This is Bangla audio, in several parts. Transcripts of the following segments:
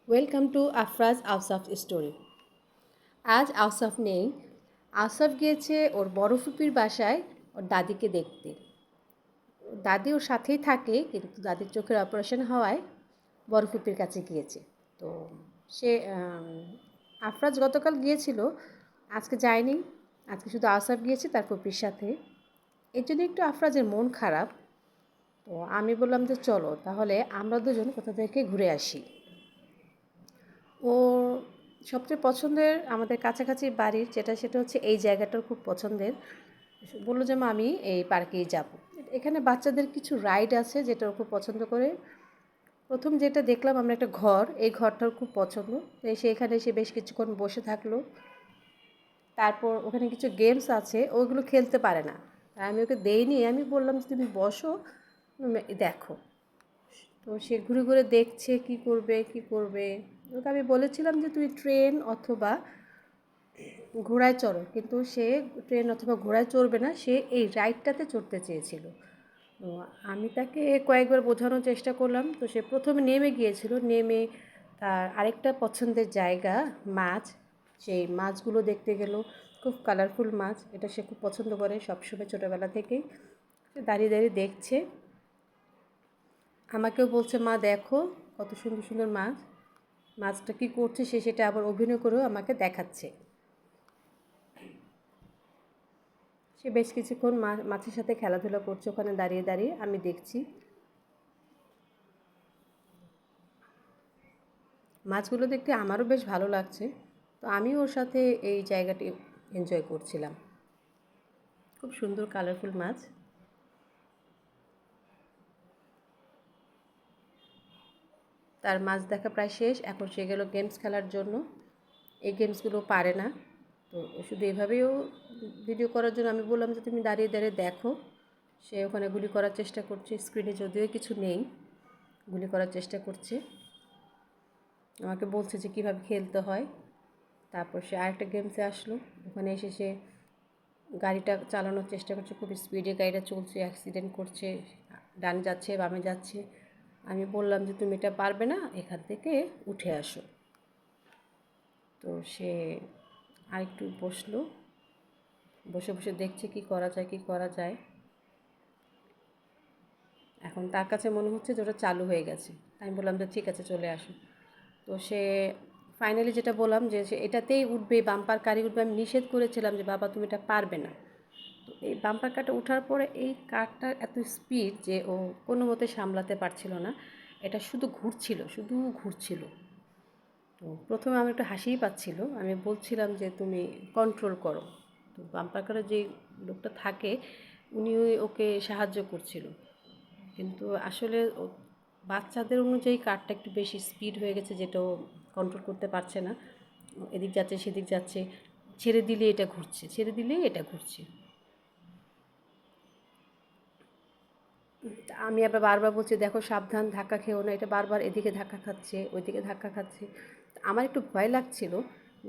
Welcome to Afraz Ausaf story. আজ আউসাফ নেই। আউসাফ গিয়েছে ওর বড় ফুপির বাসায় ওর দাদিকে দেখতে। দাদি ওর সাথেই থাকে, কিন্তু দাদির চোখের অপারেশন হওয়ায় বড় ফুপির কাছে গিয়েছে। তো সে আফরাজ গতকাল গিয়েছিল, আজকে যায়নি। আজকে শুধু আউসাফ গিয়েছে তার ফুপির সাথে। এর জন্য একটু আফরাজের মন খারাপ। তো আমি বললাম যে চলো তাহলে আমরা দুজন কোথা থেকে ঘুরে আসি। ও সবচেয়ে পছন্দের আমাদের কাছাকাছি বাড়ির সেটা হচ্ছে এই জায়গাটার খুব পছন্দের। বললো যে মা আমি এই পার্কেই যাব। এখানে বাচ্চাদের কিছু রাইড আছে যেটা ও খুব পছন্দ করে। প্রথম যেটা দেখলাম আমরা একটা ঘর, এই ঘরটার খুব পছন্দ। তো সে এখানে এসে বেশ কিছুক্ষণ বসে থাকলো। তারপর ওখানে কিছু গেমস আছে, ওইগুলো খেলতে পারে না। তাই আমি ওকে দেইনি, আমি বললাম যে তুমি বসো, দেখো। তো সে ঘুরে ঘুরে দেখছে কি করবে কি করবে। ওকে আমি বলেছিলাম যে তুমি ট্রেন অথবা ঘোড়ায় চড়ো, কিন্তু সে ট্রেন অথবা ঘোড়ায় চড়বে না, সে এই রাইডটাতে চড়তে চেয়েছিল। তো আমি তাকে কয়েকবার বোঝানোর চেষ্টা করলাম। তো সে প্রথমে নেমে গিয়েছিল, নেমে তার আরেকটা পছন্দের জায়গা মাছ, সেই মাছগুলো দেখতে গেল। খুব কালারফুল মাছ, এটা সে খুব পছন্দ করে সবসময় ছোটোবেলা থেকেই। সে দাঁড়িয়ে দাঁড়িয়ে দেখছে, আমাকেও বলছে মা দেখো কত সুন্দর সুন্দর মাছ। মাছটা কী করছে সে সেটা আবার অভিনয় করেও আমাকে দেখাচ্ছে। সে বেশ কিছুক্ষণ মাছের সাথে খেলাধুলা করছে ওখানে দাঁড়িয়ে দাঁড়িয়ে, আমি দেখছি। মাছগুলো দেখতে আমারও বেশ ভালো লাগছে। তো আমি ওর সাথে এই জায়গাটি এনজয় করছিলাম। খুব সুন্দর কালারফুল মাছ। তার মাছ দেখা প্রায় শেষ, এখন সে গেল গেমস খেলার জন্য। এই গেমসগুলো পারে না, তো শুধু এভাবেও ভিডিও করার জন্য আমি বললাম যে তুমি দাঁড়িয়ে দাঁড়িয়ে দেখো। সে ওখানে গুলি করার চেষ্টা করছে, স্ক্রিনে যদিও কিছু নেই, গুলি করার চেষ্টা করছে। আমাকে বলছে যে কীভাবে খেলতে হয়। তারপর সে আরেকটা গেমসে আসলো, ওখানে এসে সে গাড়িটা চালানোর চেষ্টা করছে, খুব স্পিডে গাড়িটা চলছে, অ্যাক্সিডেন্ট করছে, ডানে যাচ্ছে বামে যাচ্ছে। আমি বললাম যে তুমি এটা পারবে না, এখান থেকে উঠে আসো। তো সে আরেকটু বসলো, বসে বসে দেখছে কি করা যায় কি করা যায়। এখন তার কাছে মনে হচ্ছে যে ওটা চালু হয়ে গেছে। আমি বললাম যে ঠিক আছে চলে আসো। তো সে ফাইনালি যেটা বললাম যে সে এটাতেই উঠবে, বাম্পার কারে উঠবে। আমি নিষেধ করেছিলাম যে বাবা তুমি এটা পারবে না। তো এই বাম্পার কারটা ওঠার পরে এই কারটার এত স্পিড যে ও কোনো মতে সামলাতে পারছিল না। এটা শুধু ঘুরছিল, শুধু ঘুরছিল। তো প্রথমে আমার একটু হাসিই পাচ্ছিল, আমি বলছিলাম যে তুমি কন্ট্রোল করো। তো বাম্পার কারে যে লোকটা থাকে উনি ওকে সাহায্য করছিল, কিন্তু আসলে বাচ্চাদের অনুযায়ী কারটা একটু বেশি স্পিড হয়ে গেছে, যেটা ও কন্ট্রোল করতে পারছে না। এদিক যাচ্ছে সেদিক যাচ্ছে, ছেড়ে দিলে এটা ঘুরছে, ছেড়ে দিলেই এটা ঘুরছে। আমি আবার বারবার বলছি দেখো সাবধান, ধাক্কা খেও না। এটা বারবার এদিকে ধাক্কা খাচ্ছে ওইদিকে ধাক্কা খাচ্ছে। আমার একটু ভয় লাগছিল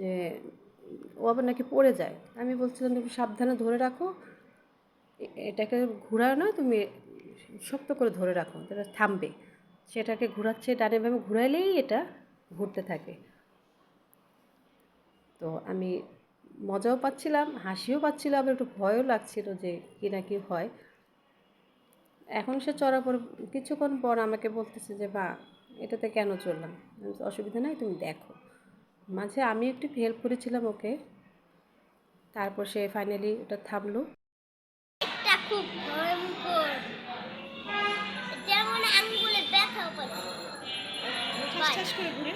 যে ও আবার নাকি পড়ে যায়। আমি বলছিলাম তুমি সাবধানে ধরে রাখো, এটাকে ঘোরাও না, তুমি শক্ত করে ধরে রাখো, এটা থামবে। সেটাকে ঘোরাচ্ছে, ডানে বামে ঘুরাইলেই এটা ঘুরতে থাকে। তো আমি মজাও পাচ্ছিলাম, হাসিও পাচ্ছিলাম, আবার একটু ভয়ও লাগছিল যে কী না কী হয়। এখন সে চড়ার পর কিছুক্ষণ পর আমাকে বলতেছে যে বা এটাতে কেন চললাম। অসুবিধা নাই তুমি দেখো। মাঝে আমি একটু হেল্প করেছিলাম ওকে। তারপর সে ফাইনালি ওটা থামলো। এটা খুব ভয়ঙ্কর, যেমন আঙ্গুলে ব্যথা পাচ্ছে। ঠাস ঠাস করে ঘুরে